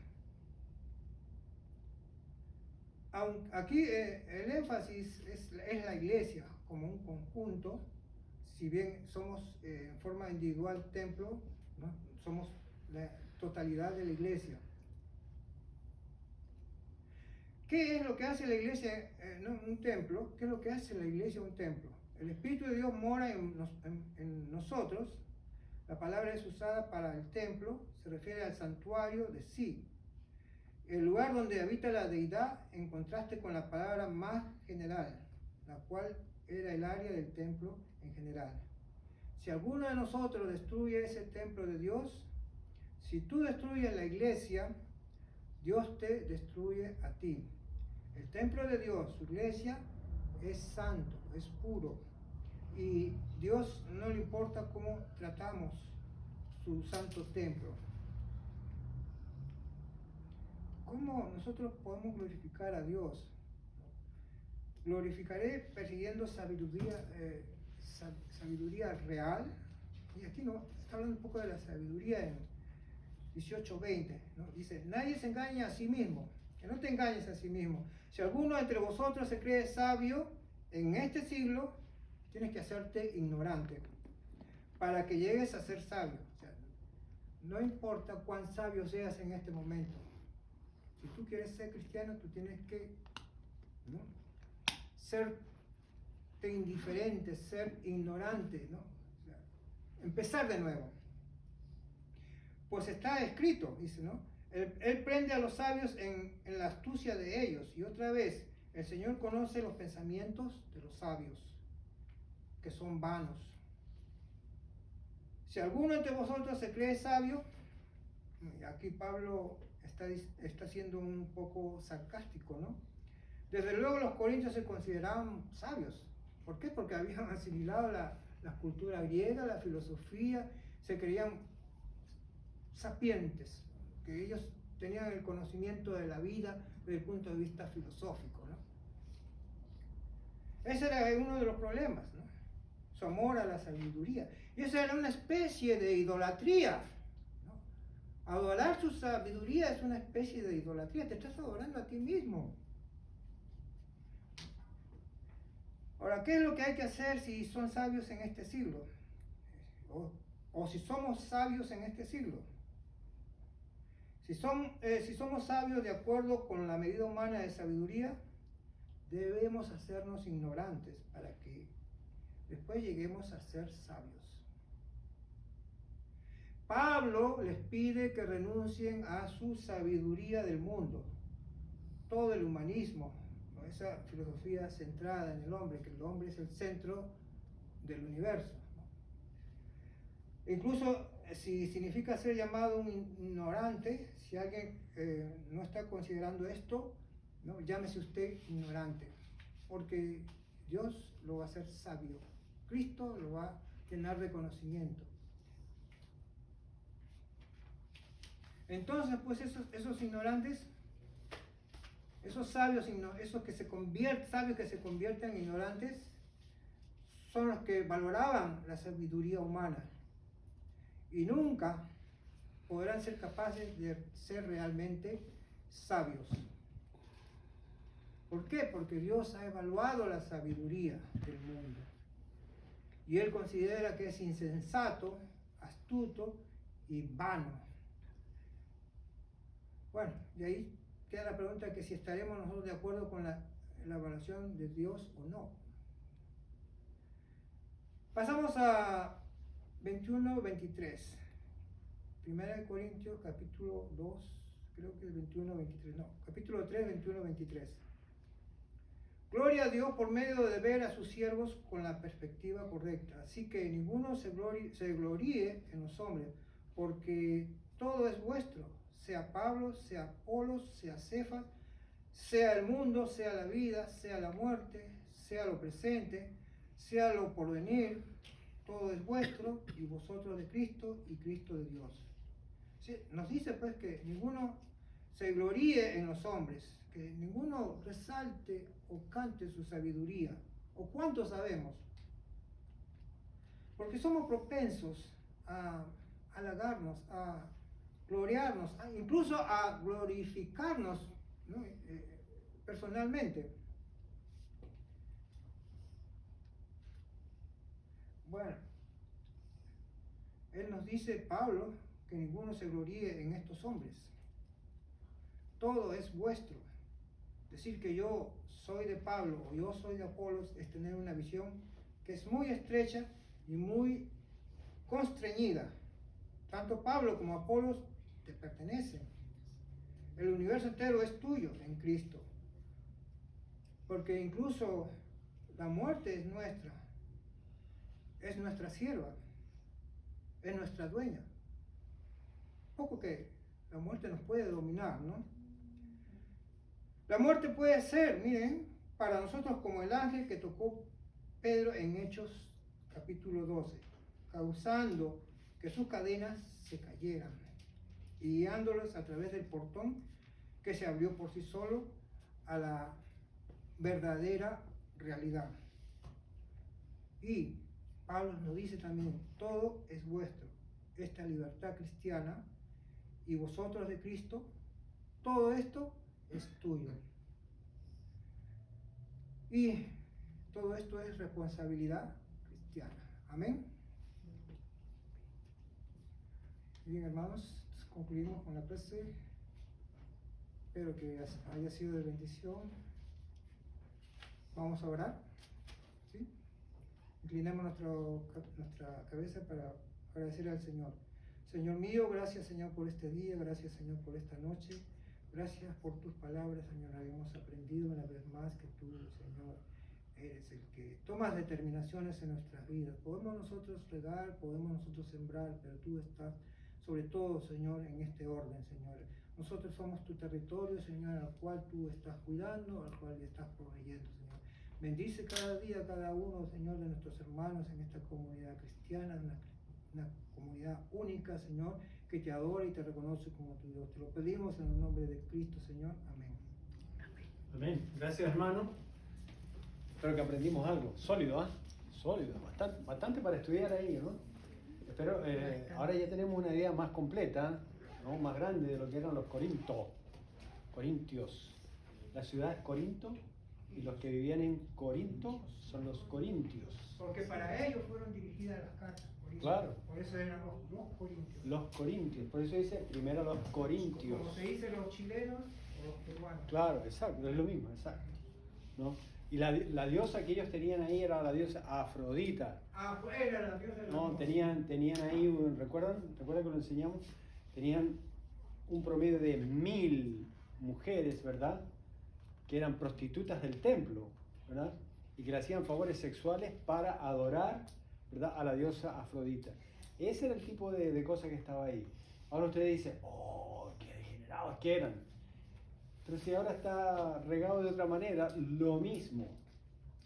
Aquí el énfasis es la iglesia como un conjunto. Si bien somos en forma individual templo, ¿no? Somos la totalidad de la iglesia. ¿Qué es lo que hace la iglesia un templo? ¿Qué es lo que hace la iglesia un templo? El Espíritu de Dios mora en nosotros. La palabra es usada para el templo, se refiere al santuario de sí, el lugar donde habita la deidad, en contraste con la palabra más general, la cual era el área del templo en general. Si alguno de nosotros destruye ese templo de Dios, si tú destruyes la iglesia, Dios te destruye a ti. El templo de Dios, su iglesia, es santo, es puro. Y Dios no le importa cómo tratamos su santo templo. ¿Cómo nosotros podemos glorificar a Dios? Glorificaré persiguiendo sabiduría real. Y aquí no está hablando un poco de la sabiduría en 18:20, ¿no? Dice, nadie se engaña a sí mismo, que no te engañes a sí mismo. Si alguno entre vosotros se cree sabio en este siglo, tienes que hacerte ignorante para que llegues a ser sabio. O sea, no importa cuán sabio seas en este momento. Si tú quieres ser cristiano, tú tienes que, ¿no?, ser indiferente, ser ignorante, ¿no? O sea, empezar de nuevo. Pues está escrito, dice, ¿no? Él prende a los sabios en la astucia de ellos. Y otra vez, el Señor conoce los pensamientos de los sabios, que son vanos. Si alguno entre vosotros se cree sabio, aquí Pablo está siendo un poco sarcástico, ¿no? Desde luego los corintios se consideraban sabios. ¿Por qué? Porque habían asimilado la cultura griega, la filosofía, se creían sapientes, que ellos tenían el conocimiento de la vida desde el punto de vista filosófico, ¿no? Ese era uno de los problemas, ¿no? Su amor a la sabiduría. Y esa era una especie de idolatría, ¿no? Adorar su sabiduría es una especie de idolatría, te estás adorando a ti mismo. Ahora, ¿qué es lo que hay que hacer si son sabios en este siglo? O si somos sabios en este siglo. Si somos sabios de acuerdo con la medida humana de sabiduría, debemos hacernos ignorantes para que después lleguemos a ser sabios. Pablo les pide que renuncien a su sabiduría del mundo, todo el humanismo, ¿no? Esa filosofía centrada en el hombre, que el hombre es el centro del universo, ¿no? Incluso si significa ser llamado un ignorante, si alguien no está considerando esto, ¿no? Llámese usted ignorante, porque Dios lo va a hacer sabio, Cristo lo va a llenar de conocimiento. Entonces, pues esos ignorantes, esos sabios, esos que sabios que se convierten en ignorantes, son los que valoraban la sabiduría humana y nunca podrán ser capaces de ser realmente sabios. ¿Por qué? Porque Dios ha evaluado la sabiduría del mundo y Él considera que es insensato, astuto y vano. Bueno, de ahí queda la pregunta que si estaremos nosotros de acuerdo con la evaluación de Dios o no. Pasamos a 21-23. 1 Corintios capítulo 2, creo que es 21-23, no, capítulo 3, 21-23. Gloria a Dios por medio de ver a sus siervos con la perspectiva correcta. Así que ninguno se gloríe en los hombres, porque todo es vuestro, sea Pablo, sea Apolos, sea Cefas, sea el mundo, sea la vida, sea la muerte, sea lo presente, sea lo porvenir, todo es vuestro, y vosotros de Cristo, y Cristo de Dios. ¿Sí? Nos dice pues que ninguno se gloríe en los hombres, que ninguno resalte o cante su sabiduría, o cuánto sabemos, porque somos propensos a halagarnos, a gloriarnos, incluso a glorificarnos, ¿no? Personalmente. Bueno, él nos dice, Pablo, que ninguno se gloríe en estos hombres. Todo es vuestro. Decir que yo soy de Pablo o yo soy de Apolos es tener una visión que es muy estrecha y muy constreñida. Tanto Pablo como Apolos te pertenecen. El universo entero es tuyo en Cristo. Porque incluso la muerte es nuestra sierva, es nuestra dueña. Poco que la muerte nos puede dominar, ¿no? La muerte puede ser, miren, para nosotros como el ángel que tocó Pedro en Hechos capítulo 12, causando que sus cadenas se cayeran y guiándolos a través del portón que se abrió por sí solo a la verdadera realidad. Y Pablo nos dice también, todo es vuestro, esta libertad cristiana y vosotros de Cristo, todo esto es tuyo. Y todo esto es responsabilidad cristiana. Amén. Bien, hermanos, concluimos con la clase. Espero que haya sido de bendición. Vamos a orar. ¿Sí? Inclinemos nuestra cabeza para agradecer al Señor. Señor mío, gracias, Señor, por este día. Gracias, Señor, por esta noche. Gracias por tus palabras, Señor. Hemos aprendido una vez más que tú, Señor, eres el que tomas determinaciones en nuestras vidas. Podemos nosotros regar, podemos nosotros sembrar, pero tú estás sobre todo, Señor, en este orden, Señor. Nosotros somos tu territorio, Señor, al cual tú estás cuidando, al cual estás proveyendo, Señor. Bendice cada día a cada uno, Señor, de nuestros hermanos en esta comunidad cristiana, una comunidad única, Señor, que te adora y te reconoce como tu Dios. Te lo pedimos en el nombre de Cristo, Señor. Amén. Amén. Gracias, hermano. Espero que aprendimos algo. Sólido, ¿ah? Sólido. Bastante para estudiar ahí, ¿no? Espero, ahora ya tenemos una idea más completa, ¿no? Más grande de lo que eran los corintios. La ciudad es Corinto y los que vivían en Corinto son los corintios. Porque para ellos fueron dirigidas las cartas. Claro. Por eso eran los corintios. Los corintios. Por eso dice primero los corintios. Como se dice los chilenos o los peruanos. Claro, exacto, es lo mismo, exacto, ¿no? Y la diosa que ellos tenían ahí era la diosa Afrodita. Ah, era la diosa de la No, mujer. tenían ahí, ¿recuerdan que lo enseñamos? Tenían un promedio de 1000 mujeres, ¿verdad? Que eran prostitutas del templo, ¿verdad? Y que le hacían favores sexuales para adorar, ¿verdad? A la diosa Afrodita. Ese era el tipo de cosa que estaba ahí. Ahora ustedes dicen, oh, qué degenerados que eran. Pero si ahora está regado de otra manera, lo mismo.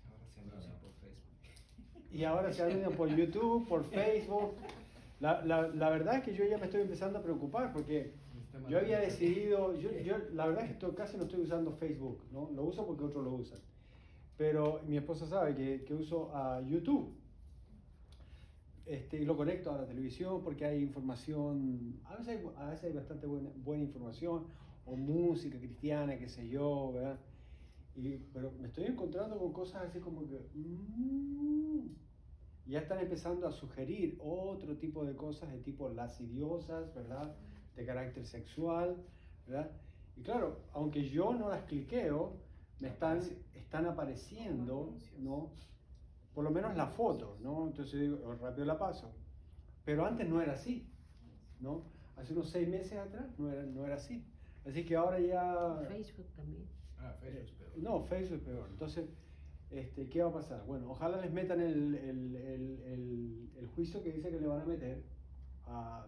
Ahora se anuncia por Facebook. Y ahora se anuncian por YouTube, por Facebook. La verdad es que yo ya me estoy empezando a preocupar porque yo había decidido, yo la verdad es que casi no estoy usando Facebook, ¿no? Lo uso porque otros lo usan. Pero mi esposa sabe que uso a YouTube. Y lo conecto a la televisión porque hay información, a veces hay bastante buena información, o música cristiana, qué sé yo, ¿verdad? Pero me estoy encontrando con cosas así como que ya están empezando a sugerir otro tipo de cosas de tipo lasciviosas, ¿verdad? De carácter sexual, ¿verdad? Y claro, aunque yo no las cliqueo, están apareciendo, ¿no? Por lo menos la foto, ¿no? Entonces digo, rápido la paso. Pero antes no era así, ¿no? Hace unos 6 meses atrás no era así. Así que ahora ya... Facebook también. Facebook es peor. No, Facebook es peor. Entonces, ¿qué va a pasar? Bueno, ojalá les metan el juicio que dice que le van a meter a